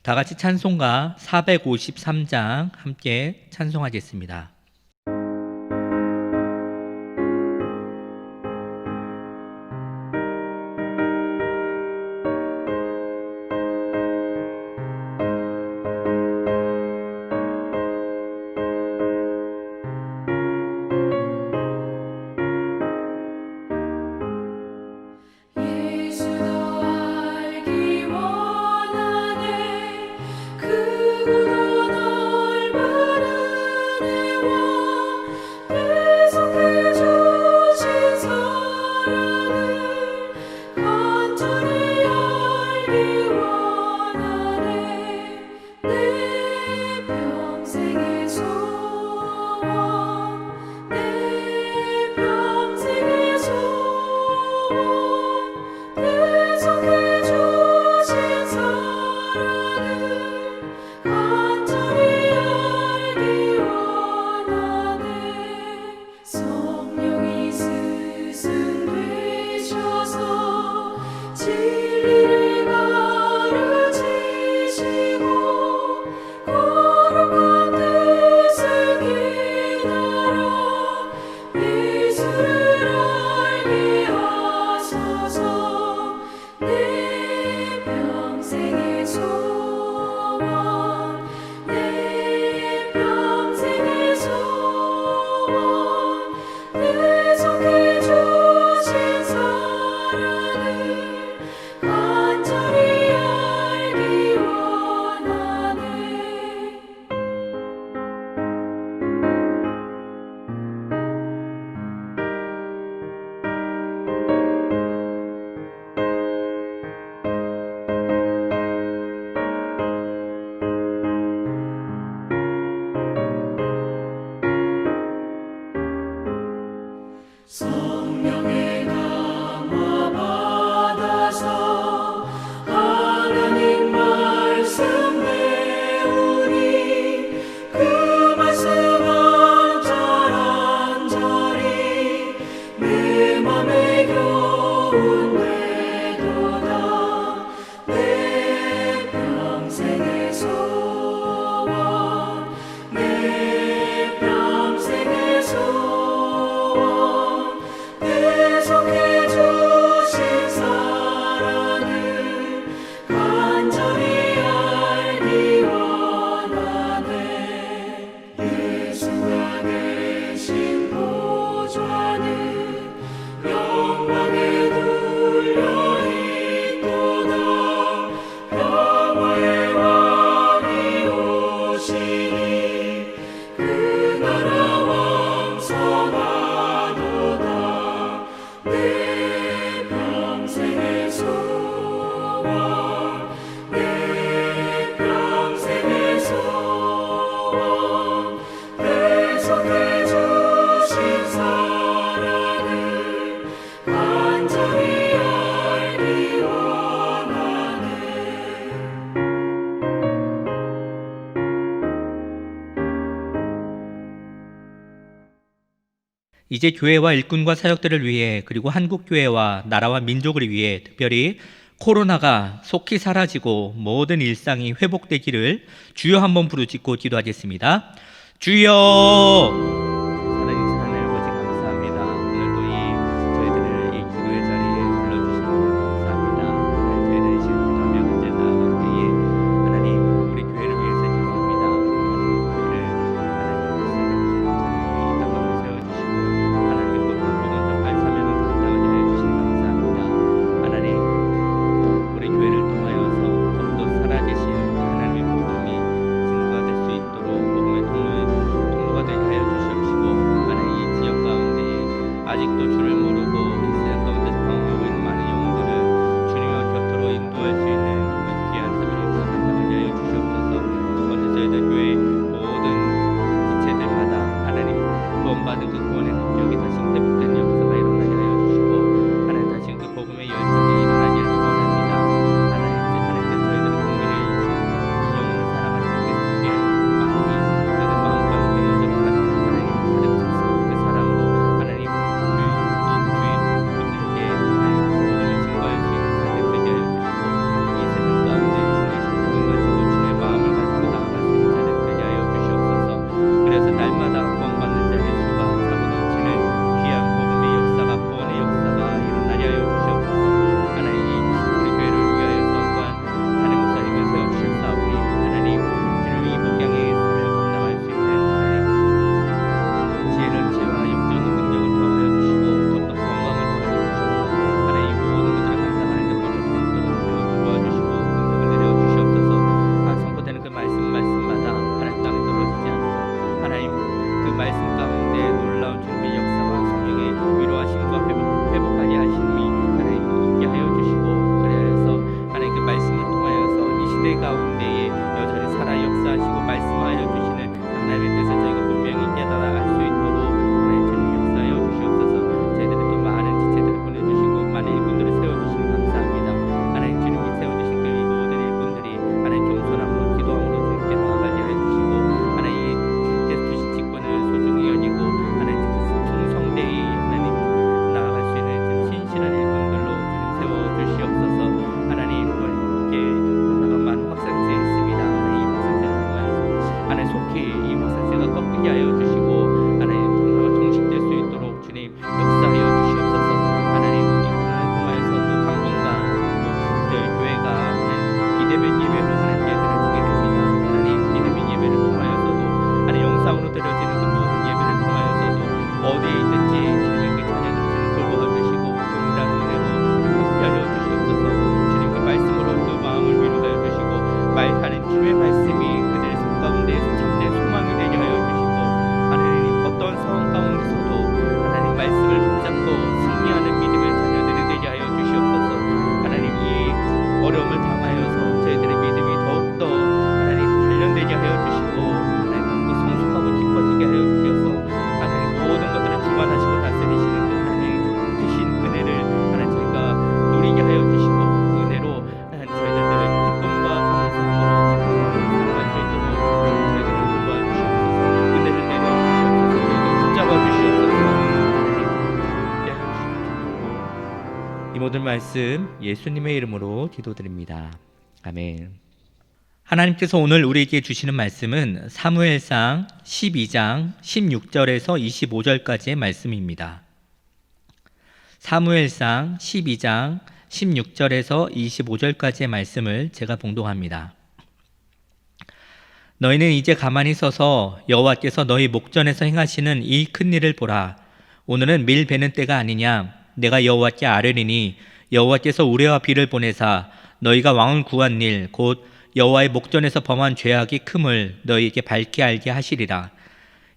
다 같이 찬송가 453장 함께 찬송하겠습니다. 이제 교회와 일꾼과 사역들을 위해, 그리고 한국교회와 나라와 민족을 위해, 특별히 코로나가 속히 사라지고 모든 일상이 회복되기를 주여 한번 부르짖고 기도하겠습니다. 주여! 살아계신 하나님 아버지 감사합니다. 오늘도 저희들을 이 기도의 자리에 불러주시는 것 감사합니다. 저희들이 지금 기도하며 현재 나아갈 때에 하나님, 우리 교회를 위해서 기도합니다. 하나님, 교회를 하나님 이 땅을 세워주시고 하나님의 모든 발사면을 감당하게 해주시니 감사합니다. 하나님, 우리 교회를 통하여서 더욱더 살아계신 하나님의 복음이 증거가 될 수 있도록 복음의 통로가 되게 하여 주시옵소서. 그때 가운데에 여전히 살아 역사하시고 말씀하여 주시는 하나님의 뜻을 저희가 분명히 깨달아 알 수 있도록 하나님 주님 역사하여 주시옵소서. 저희들이 또 많은 지체들을 보내주시고 많은 일꾼들을 세워주시니 감사합니다. 하나님 주님이 세워주신 그 모든 일꾼들이 하나님 겸손함으로 기도함으로 주님께 나아가게 해주시고 하나님 주님께서 주신 직분을 소중히 여기고 하나님 충성되이 하나님 나아갈 수 있는 신실한 일꾼들로 주님 세워주시옵소서. 하나님 이렇게 코로나가 많은 확산세 있습니다. 하나님 이 확산세를 통하여서 하나님 속히 이 확산세가 꺾이게 하여 주시고 하나님 코로나가 종식될 수 있도록 주님 역사하여 주시옵소서. 하나님 이 코로나를 통하여서 또 당분간 또 저희 교회가 하나님 비대면 예배로 하나님 드려지게 됩니다. 하나님 비대면 예배를 통하여서도 하나님 영상으로 드려지는 그 모든 예배를 통하여서도 어디에 있든지 주님 그 자녀들을 주님 돌보아 주시고 동일한 은혜로 함께하여 주시옵소서. 주님 그 말씀으로 그 마음을 위로하여 주시고 하나님 주님의 말씀이 그들의 삶 가운데에서 참된 소망이 되게 하여 주시고 하나님 어떤 상황 가운데서도 하나님 말씀을 붙잡고 승리하는 믿음의 자녀들이 되게 하여 주시옵소서. 하나님 이 어려움을 당하여서 저희들의 믿음이 더욱더 하나님 단련되게 하여 주시고 하나님 더욱더 성숙하고 깊어지게 하여 주셔서 하나님 모든 것들을 주관하시고 다스리시는 그 하나님 주신 은혜를 하나님 저희가 누리게 하여 주시고 그 은혜로 하나님 저희들을 기쁨과 감사함으로 살아갈 수 있도록 저희들을 돌보아 주시옵소서. 은혜를 내려 주시옵소서. 저희들 붙잡아 주시옵소서. 하나님 함께하여 주시옵소서. 이 모든 말씀 예수님의 이름으로 기도드립니다. 아멘. 하나님께서 오늘 우리에게 주시는 말씀은 사무엘상 12장 16절에서 25절까지의 말씀입니다. 사무엘상 12장 16절에서 25절까지의 말씀을 제가 봉독합니다. 너희는 이제 가만히 서서 여호와께서 너희 목전에서 행하시는 이 큰 일을 보라. 오늘은 밀 베는 때가 아니냐. 내가 여호와께 아뢰리니 여호와께서 우레와 비를 보내사 너희가 왕을 구한 일 곧 여호와의 목전에서 범한 죄악이 큼을 너희에게 밝게 알게 하시리라.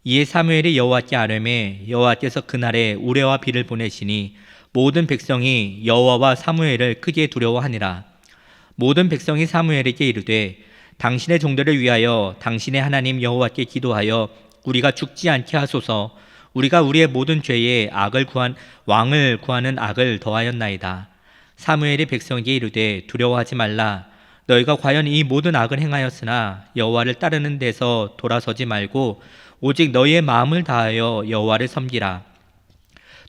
이에 사무엘이 여호와께 아뢰매 여호와께서 그날에 우레와 비를 보내시니 모든 백성이 여호와와 사무엘을 크게 두려워하니라. 모든 백성이 사무엘에게 이르되 당신의 종들을 위하여 당신의 하나님 여호와께 기도하여 우리가 죽지 않게 하소서. 우리가 우리의 모든 죄에 왕을 구하는 악을 더하였나이다. 사무엘이 백성에게 이르되 두려워하지 말라. 너희가 과연 이 모든 악을 행하였으나 여호와를 따르는 데서 돌아서지 말고 오직 너희의 마음을 다하여 여호와를 섬기라.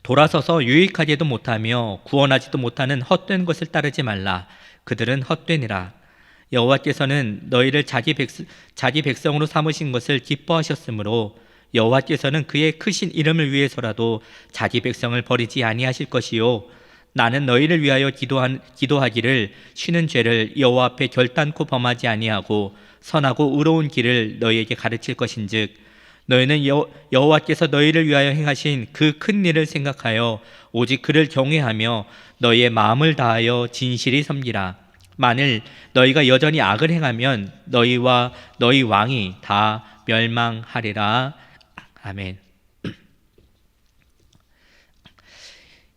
돌아서서 유익하지도 못하며 구원하지도 못하는 헛된 것을 따르지 말라. 그들은 헛되니라. 여호와께서는 너희를 자기 백성으로 삼으신 것을 기뻐하셨으므로 여호와께서는 그의 크신 이름을 위해서라도 자기 백성을 버리지 아니하실 것이요 나는 너희를 위하여 기도하기를 쉬는 죄를 여호와 앞에 결단코 범하지 아니하고 선하고 의로운 길을 너희에게 가르칠 것인즉 너희는 여호와께서 너희를 위하여 행하신 그 큰 일을 생각하여 오직 그를 경외하며 너희의 마음을 다하여 진실히 섬기라. 만일 너희가 여전히 악을 행하면 너희와 너희 왕이 다 멸망하리라. 아멘.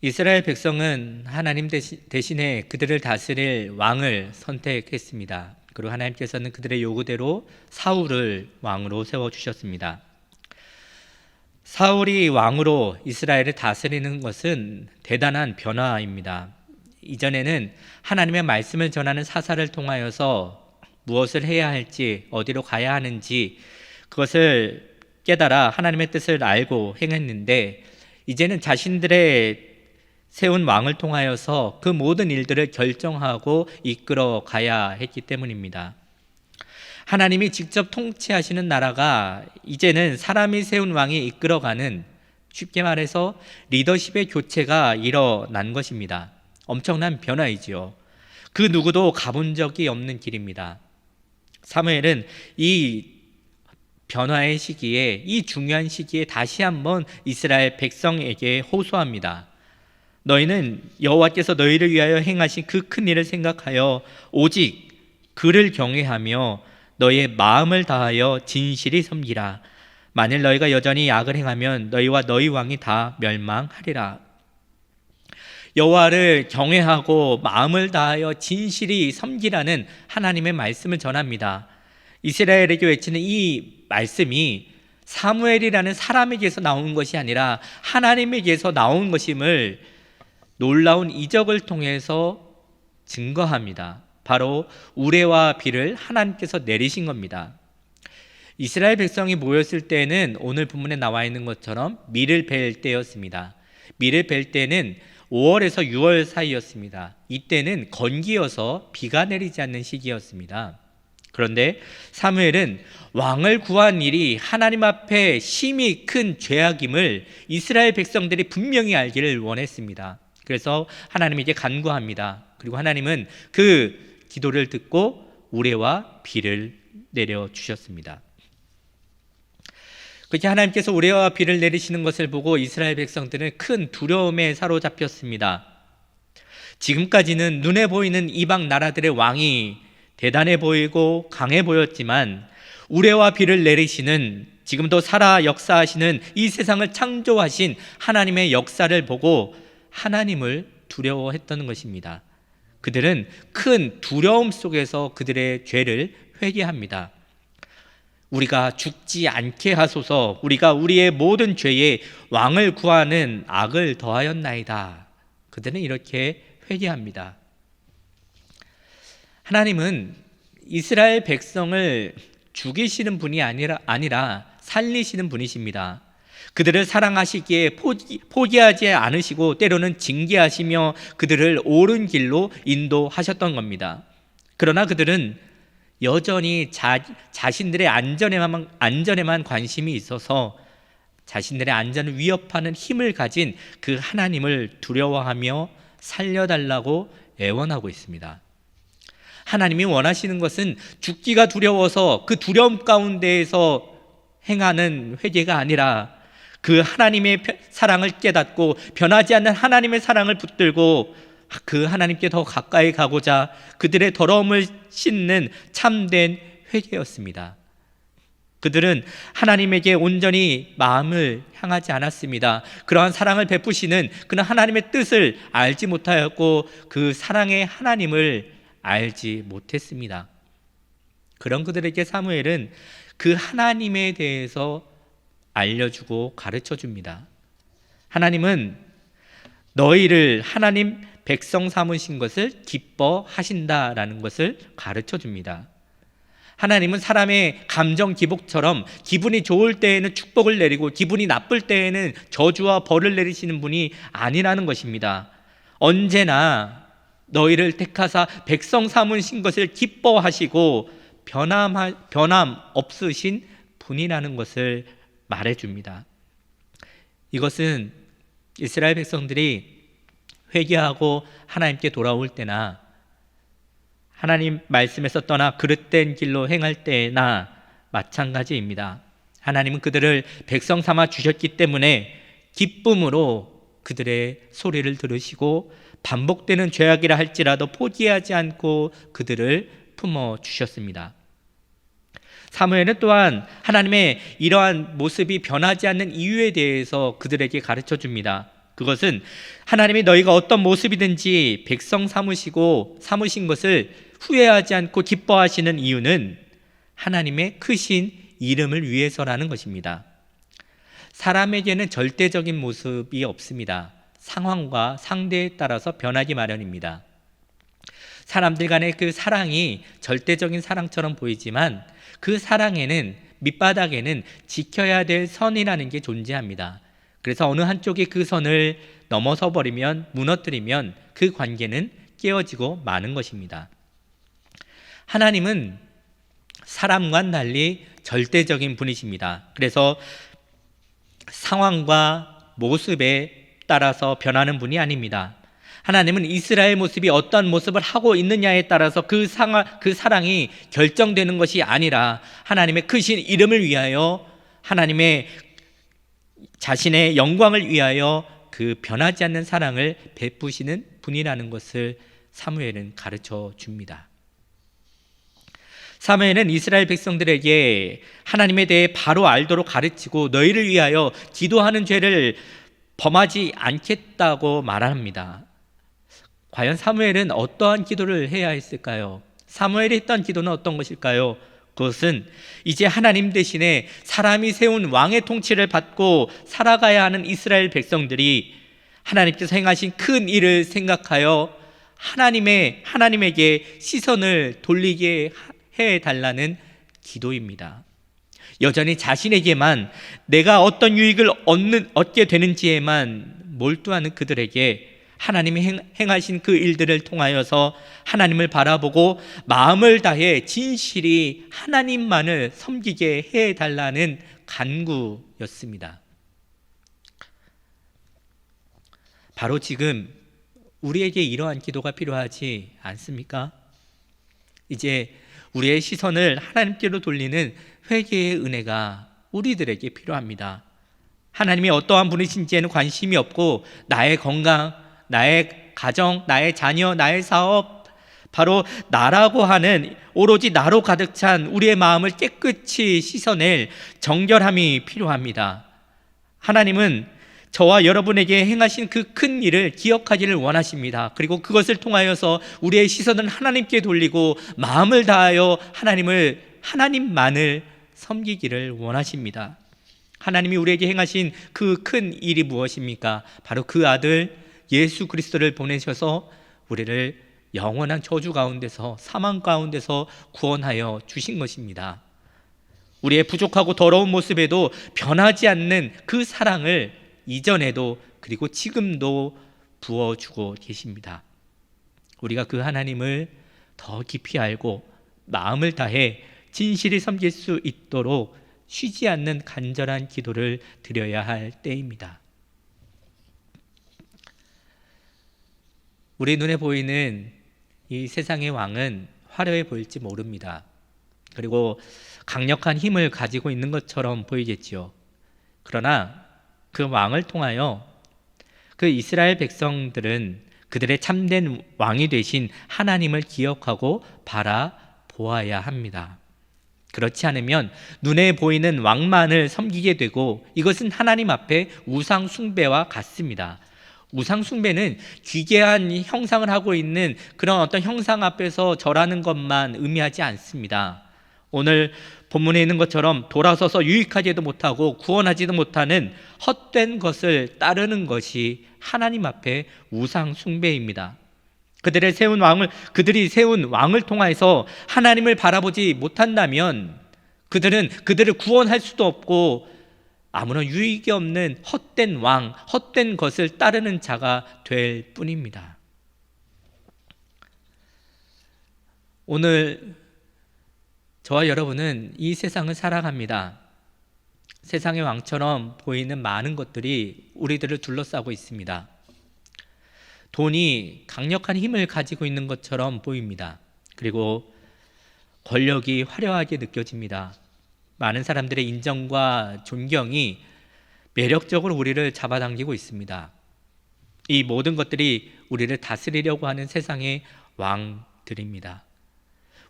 이스라엘 백성은 하나님 대신에 그들을 다스릴 왕을 선택했습니다. 그리고 하나님께서는 그들의 요구대로 사울을 왕으로 세워주셨습니다. 사울이 왕으로 이스라엘을 다스리는 것은 대단한 변화입니다. 이전에는 하나님의 말씀을 전하는 사사를 통하여서 무엇을 해야 할지, 어디로 가야 하는지 그것을 깨달아 하나님의 뜻을 알고 행했는데 이제는 자신들의 세운 왕을 통하여서 그 모든 일들을 결정하고 이끌어 가야 했기 때문입니다. 하나님이 직접 통치하시는 나라가 이제는 사람이 세운 왕이 이끌어가는, 쉽게 말해서 리더십의 교체가 일어난 것입니다. 엄청난 변화이지요. 그 누구도 가본 적이 없는 길입니다. 사무엘은 이 변화의 시기에, 이 중요한 시기에 다시 한번 이스라엘 백성에게 호소합니다. 너희는 여호와께서 너희를 위하여 행하신 그 큰 일을 생각하여 오직 그를 경외하며 너희의 마음을 다하여 진실히 섬기라. 만일 너희가 여전히 악을 행하면 너희와 너희 왕이 다 멸망하리라. 여호와를 경외하고 마음을 다하여 진실히 섬기라는 하나님의 말씀을 전합니다. 이스라엘에게 외치는 이 말씀이 사무엘이라는 사람에게서 나온 것이 아니라 하나님에게서 나온 것임을 놀라운 이적을 통해서 증거합니다. 바로 우레와 비를 하나님께서 내리신 겁니다. 이스라엘 백성이 모였을 때는 오늘 본문에 나와 있는 것처럼 밀을 벨 때였습니다. 밀을 벨 때는 5월에서 6월 사이였습니다. 이때는 건기여서 비가 내리지 않는 시기였습니다. 그런데 사무엘은 왕을 구한 일이 하나님 앞에 심히 큰 죄악임을 이스라엘 백성들이 분명히 알기를 원했습니다. 그래서 하나님에게 간구합니다. 그리고 하나님은 그 기도를 듣고 우레와 비를 내려주셨습니다. 그렇게 하나님께서 우레와 비를 내리시는 것을 보고 이스라엘 백성들은 큰 두려움에 사로잡혔습니다. 지금까지는 눈에 보이는 이방 나라들의 왕이 대단해 보이고 강해 보였지만 우레와 비를 내리시는, 지금도 살아 역사하시는 이 세상을 창조하신 하나님의 역사를 보고 하나님을 두려워했던 것입니다. 그들은 큰 두려움 속에서 그들의 죄를 회개합니다. 우리가 죽지 않게 하소서, 우리가 우리의 모든 죄에 왕을 구하는 악을 더하였나이다. 그들은 이렇게 회개합니다. 하나님은 이스라엘 백성을 죽이시는 분이 아니라 살리시는 분이십니다. 그들을 사랑하시기에 포기하지 않으시고 때로는 징계하시며 그들을 옳은 길로 인도하셨던 겁니다. 그러나 그들은 여전히 자신들의 안전에만 관심이 있어서 자신들의 안전을 위협하는 힘을 가진 그 하나님을 두려워하며 살려달라고 애원하고 있습니다. 하나님이 원하시는 것은 죽기가 두려워서 그 두려움 가운데에서 행하는 회개가 아니라 그 하나님의 사랑을 깨닫고 변하지 않는 하나님의 사랑을 붙들고 그 하나님께 더 가까이 가고자 그들의 더러움을 씻는 참된 회개였습니다. 그들은 하나님에게 온전히 마음을 향하지 않았습니다. 그러한 사랑을 베푸시는 그는 하나님의 뜻을 알지 못하였고 그 사랑의 하나님을 알지 못했습니다. 그런 그들에게 사무엘은 그 하나님에 대해서 알려주고 가르쳐 줍니다. 하나님은 너희를 하나님 백성 삼으신 것을 기뻐하신다라는 것을 가르쳐 줍니다. 하나님은 사람의 감정 기복처럼 기분이 좋을 때에는 축복을 내리고 기분이 나쁠 때에는 저주와 벌을 내리시는 분이 아니라는 것입니다. 언제나 너희를 택하사 백성 삼으신 것을 기뻐하시고 변함 없으신 분이라는 것을 말해줍니다. 이것은 이스라엘 백성들이 회개하고 하나님께 돌아올 때나 하나님 말씀에서 떠나 그릇된 길로 행할 때나 마찬가지입니다. 하나님은 그들을 백성 삼아 주셨기 때문에 기쁨으로 그들의 소리를 들으시고 반복되는 죄악이라 할지라도 포기하지 않고 그들을 품어 주셨습니다. 사무엘은 또한 하나님의 이러한 모습이 변하지 않는 이유에 대해서 그들에게 가르쳐 줍니다. 그것은 하나님이 너희가 어떤 모습이든지 백성 삼으신 것을 후회하지 않고 기뻐하시는 이유는 하나님의 크신 이름을 위해서라는 것입니다. 사람에게는 절대적인 모습이 없습니다. 상황과 상대에 따라서 변하기 마련입니다. 사람들 간의 그 사랑이 절대적인 사랑처럼 보이지만 그 사랑에는 밑바닥에는 지켜야 될 선이라는 게 존재합니다. 그래서 어느 한쪽이 그 선을 넘어서 버리면, 무너뜨리면 그 관계는 깨어지고 마는 것입니다. 하나님은 사람과는 달리 절대적인 분이십니다. 그래서 상황과 모습에 따라서 변하는 분이 아닙니다. 하나님은 이스라엘 모습이 어떤 모습을 하고 있느냐에 따라서 그 사랑이 결정되는 것이 아니라 하나님의 크신 이름을 위하여, 하나님의 자신의 영광을 위하여 그 변하지 않는 사랑을 베푸시는 분이라는 것을 사무엘은 가르쳐 줍니다. 사무엘은 이스라엘 백성들에게 하나님에 대해 바로 알도록 가르치고 너희를 위하여 기도하는 죄를 범하지 않겠다고 말합니다. 과연 사무엘은 어떠한 기도를 해야 했을까요? 사무엘이 했던 기도는 어떤 것일까요? 그것은 이제 하나님 대신에 사람이 세운 왕의 통치를 받고 살아가야 하는 이스라엘 백성들이 하나님께서 행하신 큰 일을 생각하여 하나님에게 시선을 돌리게 해달라는 기도입니다. 여전히 자신에게만 내가 어떤 유익을 얻게 되는지에만 몰두하는 그들에게 하나님이 행하신 그 일들을 통하여서 하나님을 바라보고 마음을 다해 진실이 하나님만을 섬기게 해달라는 간구였습니다. 바로 지금 우리에게 이러한 기도가 필요하지 않습니까? 이제 우리의 시선을 하나님께로 돌리는 회개의 은혜가 우리들에게 필요합니다. 하나님이 어떠한 분이신지에는 관심이 없고 나의 건강, 나의 가정, 나의 자녀, 나의 사업, 바로 나라고 하는 오로지 나로 가득 찬 우리의 마음을 깨끗이 씻어낼 정결함이 필요합니다. 하나님은 저와 여러분에게 행하신 그 큰 일을 기억하기를 원하십니다. 그리고 그것을 통하여서 우리의 시선을 하나님께 돌리고 마음을 다하여 하나님만을 섬기기를 원하십니다. 하나님이 우리에게 행하신 그 큰 일이 무엇입니까? 바로 그 아들 예수 그리스도를 보내셔서 우리를 영원한 저주 가운데서, 사망 가운데서 구원하여 주신 것입니다. 우리의 부족하고 더러운 모습에도 변하지 않는 그 사랑을 이전에도 그리고 지금도 부어주고 계십니다. 우리가 그 하나님을 더 깊이 알고 마음을 다해 진실히 섬길 수 있도록 쉬지 않는 간절한 기도를 드려야 할 때입니다. 우리 눈에 보이는 이 세상의 왕은 화려해 보일지 모릅니다. 그리고 강력한 힘을 가지고 있는 것처럼 보이겠지요. 그러나 그 왕을 통하여 그 이스라엘 백성들은 그들의 참된 왕이 되신 하나님을 기억하고 바라보아야 합니다. 그렇지 않으면 눈에 보이는 왕만을 섬기게 되고 이것은 하나님 앞에 우상 숭배와 같습니다. 우상 숭배는 기괴한 형상을 하고 있는 그런 어떤 형상 앞에서 절하는 것만 의미하지 않습니다. 오늘 본문에 있는 것처럼 돌아서서 유익하지도 못하고 구원하지도 못하는 헛된 것을 따르는 것이 하나님 앞에 우상 숭배입니다. 그들이 세운 왕을 통해서 하나님을 바라보지 못한다면 그들을 구원할 수도 없고 아무런 유익이 없는 헛된 왕, 헛된 것을 따르는 자가 될 뿐입니다. 오늘 저와 여러분은 이 세상을 살아갑니다. 세상의 왕처럼 보이는 많은 것들이 우리들을 둘러싸고 있습니다. 돈이 강력한 힘을 가지고 있는 것처럼 보입니다. 그리고 권력이 화려하게 느껴집니다. 많은 사람들의 인정과 존경이 매력적으로 우리를 잡아당기고 있습니다. 이 모든 것들이 우리를 다스리려고 하는 세상의 왕들입니다.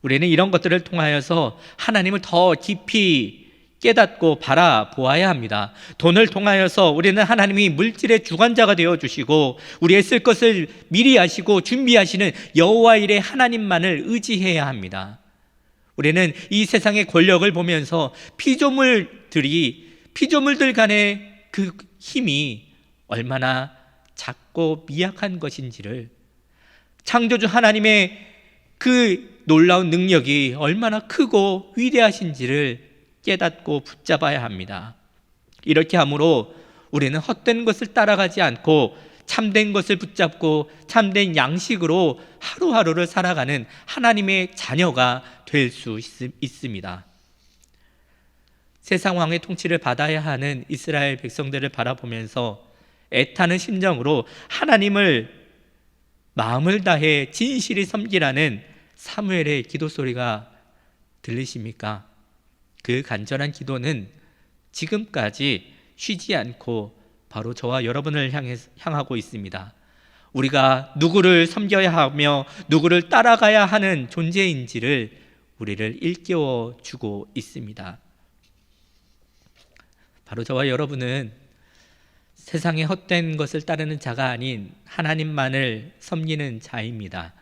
우리는 이런 것들을 통하여서 하나님을 더 깊이 깨닫고 바라보아야 합니다. 돈을 통하여서 우리는 하나님이 물질의 주관자가 되어주시고 우리의 쓸 것을 미리 아시고 준비하시는 여호와 일의 하나님만을 의지해야 합니다. 우리는 이 세상의 권력을 보면서 피조물들 간의 그 힘이 얼마나 작고 미약한 것인지를, 창조주 하나님의 그 놀라운 능력이 얼마나 크고 위대하신지를 깨닫고 붙잡아야 합니다. 이렇게 함으로 우리는 헛된 것을 따라가지 않고 참된 것을 붙잡고 참된 양식으로 하루하루를 살아가는 하나님의 자녀가 될 수 있습니다. 세상 왕의 통치를 받아야 하는 이스라엘 백성들을 바라보면서 애타는 심정으로 하나님을 마음을 다해 진실히 섬기라는 사무엘의 기도 소리가 들리십니까? 그 간절한 기도는 지금까지 쉬지 않고 바로 저와 여러분을 향하고 있습니다. 우리가 누구를 섬겨야 하며 누구를 따라가야 하는 존재인지를 우리를 일깨워 주고 있습니다. 바로 저와 여러분은 세상의 헛된 것을 따르는 자가 아닌 하나님만을 섬기는 자입니다.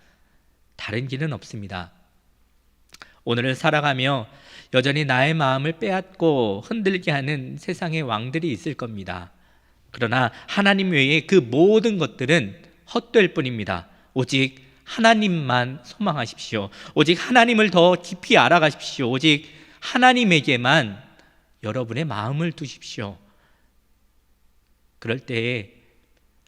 다른 길은 없습니다. 오늘을 살아가며 여전히 나의 마음을 빼앗고 흔들게 하는 세상의 왕들이 있을 겁니다. 그러나 하나님 외에 그 모든 것들은 헛될 뿐입니다. 오직 하나님만 소망하십시오. 오직 하나님을 더 깊이 알아가십시오. 오직 하나님에게만 여러분의 마음을 두십시오. 그럴 때에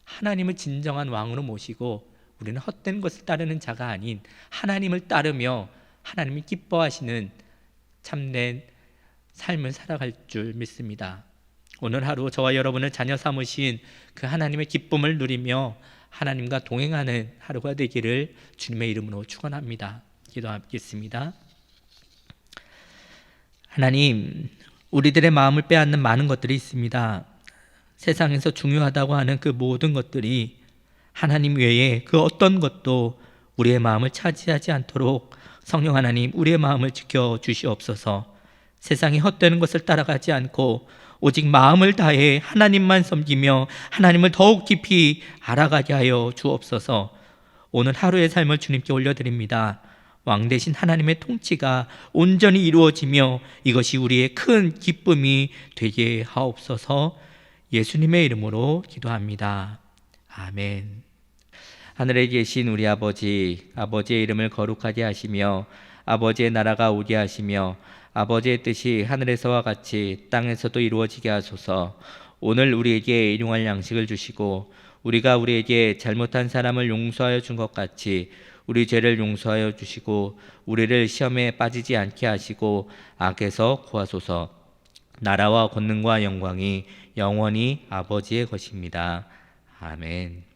하나님을 진정한 왕으로 모시고 우리는 헛된 것을 따르는 자가 아닌 하나님을 따르며 하나님이 기뻐하시는 참된 삶을 살아갈 줄 믿습니다. 오늘 하루 저와 여러분을 자녀 삼으신 그 하나님의 기쁨을 누리며 하나님과 동행하는 하루가 되기를 주님의 이름으로 축원합니다. 기도하겠습니다. 하나님, 우리들의 마음을 빼앗는 많은 것들이 있습니다. 세상에서 중요하다고 하는 그 모든 것들이 하나님 외에 그 어떤 것도 우리의 마음을 차지하지 않도록 성령 하나님 우리의 마음을 지켜주시옵소서. 세상에 헛되는 것을 따라가지 않고 오직 마음을 다해 하나님만 섬기며 하나님을 더욱 깊이 알아가게 하여 주옵소서. 오늘 하루의 삶을 주님께 올려드립니다. 왕 대신 하나님의 통치가 온전히 이루어지며 이것이 우리의 큰 기쁨이 되게 하옵소서. 예수님의 이름으로 기도합니다. 아멘. 하늘에 계신 우리 아버지, 아버지의 이름을 거룩하게 하시며 아버지의 나라가 오게 하시며 아버지의 뜻이 하늘에서와 같이 땅에서도 이루어지게 하소서. 오늘 우리에게 일용할 양식을 주시고 우리가 우리에게 잘못한 사람을 용서하여 준 것 같이 우리 죄를 용서하여 주시고 우리를 시험에 빠지지 않게 하시고 악에서 구하소서. 나라와 권능과 영광이 영원히 아버지의 것입니다. 아멘.